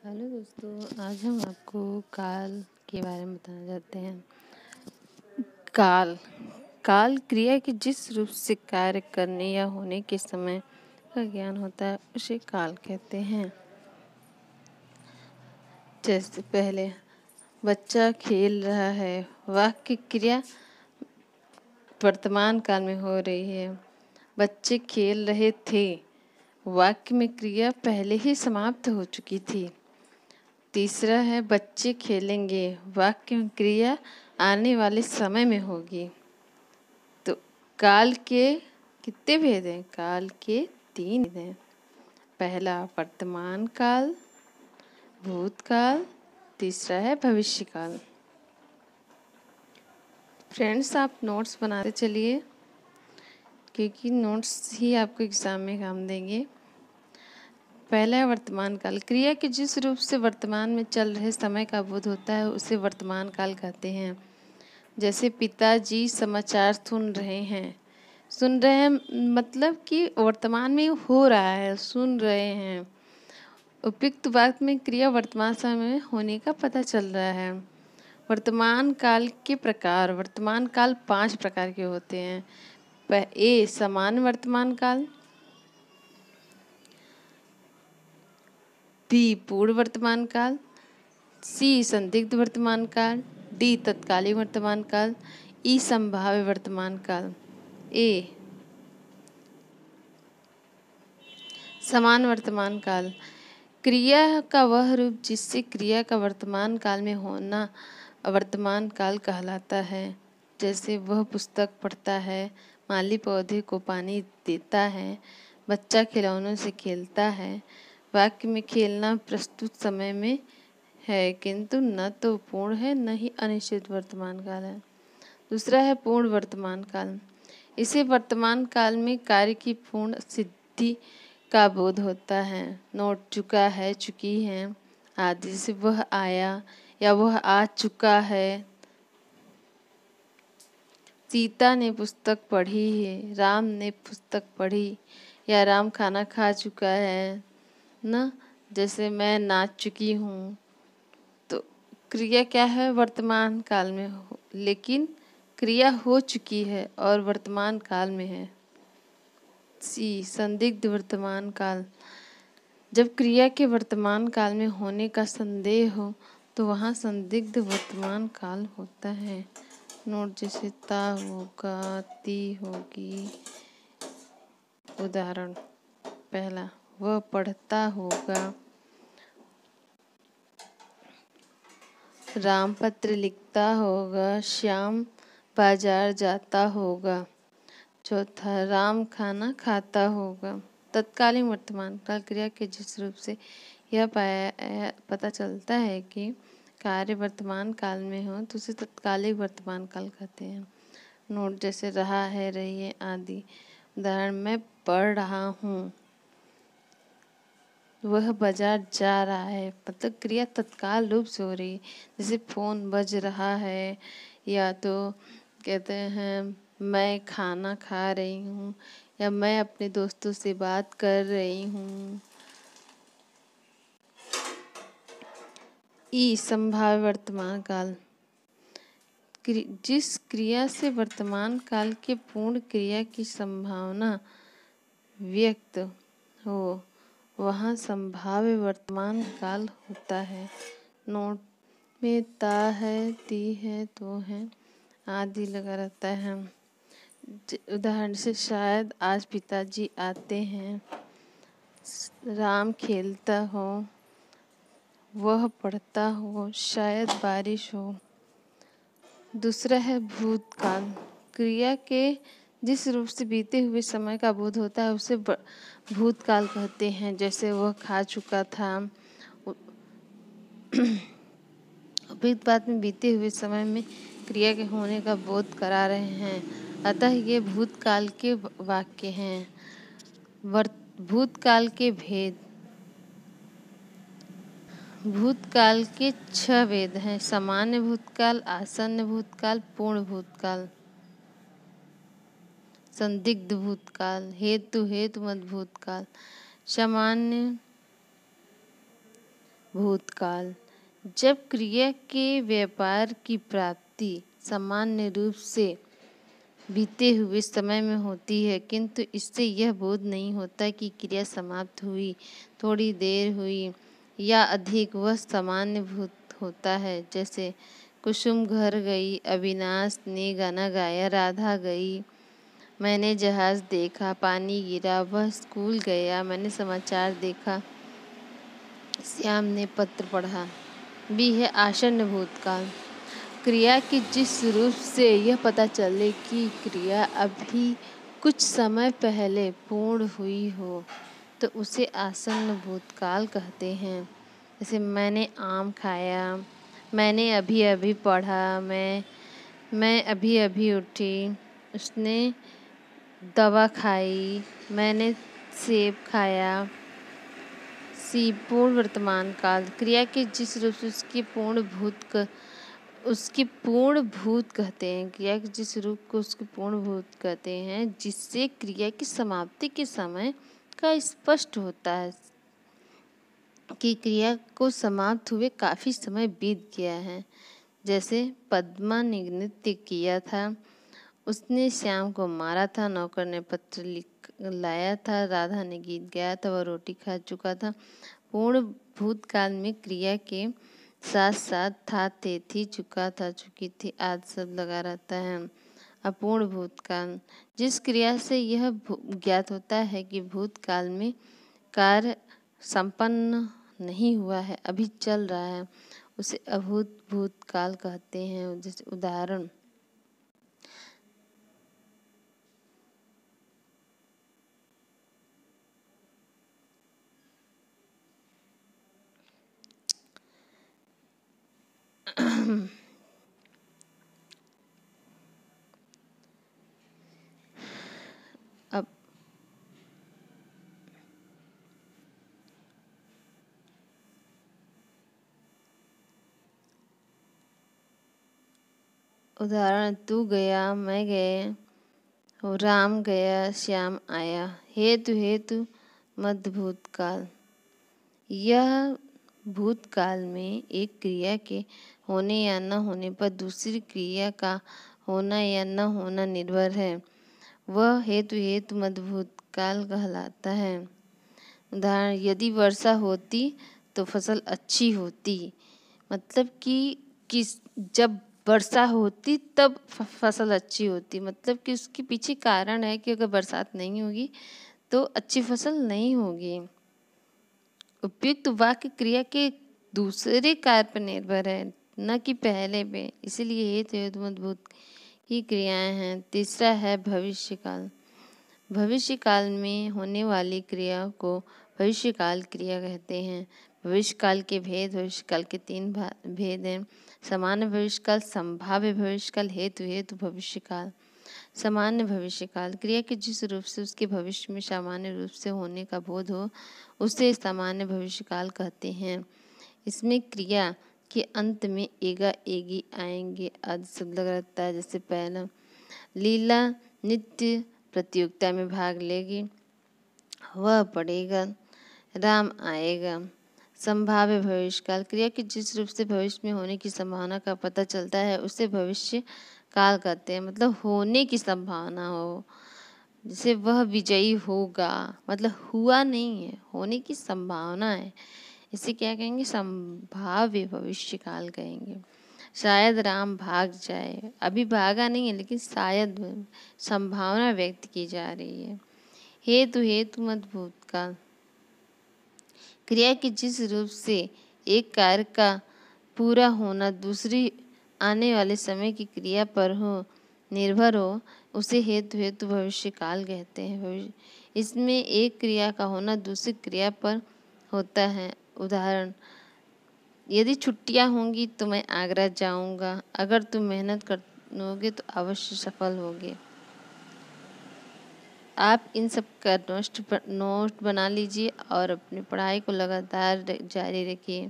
Hello दोस्तों, आज हम आपको काल के बारे में बताना चाहते हैं। काल काल क्रिया के जिस रूप से कार्य करने या होने के समय का ज्ञान होता है उसे काल कहते हैं। जैसे पहले बच्चा खेल रहा है, वाक्य क्रिया वर्तमान काल में हो रही है। बच्चे खेल रहे थे, वाक्य में क्रिया पहले ही समाप्त हो चुकी थी। तीसरा है बच्चे खेलेंगे, वाक्य में क्रिया आने वाले समय में होगी। तो काल के कितने भेद हैं? काल के 3 भेद हैं। पहला वर्तमान काल, भूतकाल, तीसरा है भविष्य काल। फ्रेंड्स, आप नोट्स बनाते चलिए क्योंकि नोट्स ही आपको एग्जाम में काम देंगे। पहला है वर्तमान काल। क्रिया के जिस रूप से वर्तमान में चल रहे समय का बोध होता है उसे वर्तमान काल कहते हैं। जैसे पिताजी समाचार सुन रहे हैं मतलब कि वर्तमान में हो रहा है, सुन रहे हैं। उपयुक्त वाक्य में क्रिया वर्तमान समय में होने का पता चल रहा है। वर्तमान काल के प्रकार। वर्तमान काल 5 प्रकार के होते हैं। ए सामान्य वर्तमान काल, बी पूर्ण वर्तमान काल, सी संदिग्ध वर्तमान काल, डी तत्कालीन वर्तमान काल, ई संभाव्य वर्तमान काल। ए समान वर्तमान काल। क्रिया का वह रूप जिससे क्रिया का वर्तमान काल में होना वर्तमान काल कहलाता है। जैसे वह पुस्तक पढ़ता है, माली पौधे को पानी देता है, बच्चा खिलौनों से खेलता है। वाक्य में खेलना प्रस्तुत समय में है किंतु न तो पूर्ण है न ही अनिश्चित वर्तमान काल है। दूसरा है पूर्ण वर्तमान काल। इसे वर्तमान काल में कार्य की पूर्ण सिद्धि का बोध होता है। नोट चुका है, चुकी है आदि से वह आया या वह आ चुका है। सीता ने पुस्तक पढ़ी है, राम ने पुस्तक पढ़ी या राम खाना खा चुका है ना। जैसे मैं नाच चुकी हूँ, तो क्रिया क्या है? वर्तमान काल में हो, लेकिन क्रिया हो चुकी है और वर्तमान काल में है। सी संदिग्ध वर्तमान काल। जब क्रिया के वर्तमान काल में होने का संदेह हो तो वहाँ संदिग्ध वर्तमान काल होता है। नोट जैसे ता होगा, ती होगी। उदाहरण पहला, वह पढ़ता होगा, राम पत्र लिखता होगा, श्याम बाजार जाता होगा। चौथा, राम खाना खाता होगा। तत्कालीन वर्तमान काल। क्रिया के जिस रूप से यह पता चलता है कि कार्य वर्तमान काल में हो तो उसे तत्कालिक वर्तमान काल कहते हैं। नोट जैसे रहा है, रही है आदि। उदाहरण, मैं पढ़ रहा हूँ, वह बाजार जा रहा है। मतलब क्रिया तत्काल रूप से हो रही है। जैसे फोन बज रहा है, या तो कहते हैं मैं खाना खा रही हूँ, या मैं अपने दोस्तों से बात कर रही हूँ। ई संभाव्य वर्तमान काल। जिस क्रिया से वर्तमान काल के पूर्ण क्रिया की संभावना व्यक्त हो वहाँ संभाव्य वर्तमान काल होता है। नोट में ता है, ती है, तो है आदि लगा रहता है। उदाहरण से शायद आज पिताजी आते हैं, राम खेलता हो, वह पढ़ता हो, शायद बारिश हो। दूसरा है भूतकाल। क्रिया के जिस रूप से बीते हुए समय का बोध होता है उसे भूतकाल कहते हैं। जैसे वह खा चुका था, उपयुक्त बात में बीते हुए समय में क्रिया के होने का बोध करा रहे हैं, अतः ये भूतकाल के वाक्य हैं। भूतकाल के भेद। भूतकाल के 6 भेद हैं। सामान्य भूतकाल, आसन्न भूतकाल, पूर्ण भूतकाल, संदिग्ध भूतकाल, हेतु मत भूतकाल। सामान्य भूतकाल। जब क्रिया के व्यापार की प्राप्ति सामान्य रूप से बीते हुए समय में होती है, किंतु इससे यह बोध नहीं होता कि क्रिया समाप्त हुई, थोड़ी देर हुई या अधिक। वह सामान्य भूत होता है। जैसे कुसुम घर गई, अविनाश ने गाना गाया, राधा गई, मैंने जहाज देखा, पानी गिरा, वह स्कूल गया, मैंने समाचार देखा, श्याम ने पत्र पढ़ा। भी है आसन्न भूतकाल। क्रिया की जिस रूप से यह पता चले कि क्रिया अभी कुछ समय पहले पूर्ण हुई हो, तो उसे आसन्न भूतकाल कहते हैं। जैसे मैंने आम खाया, मैंने अभी अभी पढ़ा, मैं अभी अभी उठी, उसने दवा खाई, मैंने सेब खाया। पूर्ण वर्तमान काल। क्रिया के जिस रूप से उसकी पूर्ण भूत कहते हैं। क्रिया के जिस रूप को उसकी पूर्ण भूत कहते हैं, जिससे क्रिया की समाप्ति के समय का स्पष्ट होता है कि क्रिया को समाप्त हुए काफ़ी समय बीत गया है। जैसे पद्मा ने नृत्य किया था, उसने श्याम को मारा था, नौकर ने पत्र लाया था, राधा ने गीत गाया था, वह रोटी खा चुका था। पूर्ण भूतकाल में क्रिया के साथ साथ था, थे, थी, चुका था, चुकी थी आदि सब लगा रहता है। अपूर्ण भूतकाल। जिस क्रिया से यह ज्ञात होता है कि भूतकाल में कार्य संपन्न नहीं हुआ है, अभी चल रहा है, उसे अभूत भूतकाल कहते हैं। जैसे उदाहरण, अब उदाहरण, तू गया, मैं गए, राम गया, श्याम आया। हेतु हेतु मध्य भूतकाल। यह भूतकाल में एक क्रिया के होने या न होने पर दूसरी क्रिया का होना या न होना निर्भर है। वह हेतु मध्य भूतकाल कहलाता है। उदाहरण, यदि वर्षा होती तो फसल अच्छी होती। मतलब कि जब वर्षा होती तब फसल अच्छी होती। मतलब कि उसके पीछे कारण है कि अगर बरसात नहीं होगी तो अच्छी फसल नहीं होगी। उपयुक्त वाक्य क्रिया के दूसरे कार्य पर निर्भर है, न कि पहले पे। इसीलिए हेतु मजबूत की क्रियाएं हैं। तीसरा है भविष्यकाल। भविष्यकाल में होने वाली क्रिया को भविष्यकाल क्रिया कहते हैं। भविष्यकाल के भेद। भविष्यकाल के 3 भेद हैं। सामान्य भविष्यकाल, संभाव्य भविष्यकाल, हेतु भविष्यकाल। सामान्य भविष्यकाल। क्रिया के जिस रूप से उसके भविष्य में सामान्य रूप से होने का बोध हो, उसे सामान्य भविष्यकाल कहते हैं। इसमें क्रिया के अंत में एगा, एगी, आएंगे आदि शब्द रहता है। जैसे पहला, लीला नित्य प्रतियोगिता में भाग लेगी, वह पढ़ेगा, राम आएगा। संभाव्य भविष्यकाल। क्रिया के जिस रूप से भविष्य में होने की संभावना का पता चलता है, उसे भविष्य काल कहते हैं। मतलब होने की संभावना हो, जैसे वह विजयी होगा, मतलब हुआ नहीं है, होने की संभावना है, इसे क्या कहेंगे? संभाव्य भविष्यकाल कहेंगे। शायद राम भाग जाए, अभी भागा नहीं है लेकिन शायद संभावना व्यक्त की जा रही है। हेतु मध्य भूतकाल। क्रिया के जिस रूप से एक कार्य का पूरा होना दूसरी आने वाले समय की क्रिया पर हो, निर्भर हो, उसे हेतु भविष्यकाल कहते हैं। इसमें एक क्रिया का होना दूसरी क्रिया पर होता है। उदाहरण, यदि छुट्टियां होंगी तो मैं आगरा जाऊंगा, अगर तुम मेहनत करोगे तो अवश्य सफल होगे। आप इन सब का नोट बना लीजिए और अपनी पढ़ाई को लगातार जारी रखिए।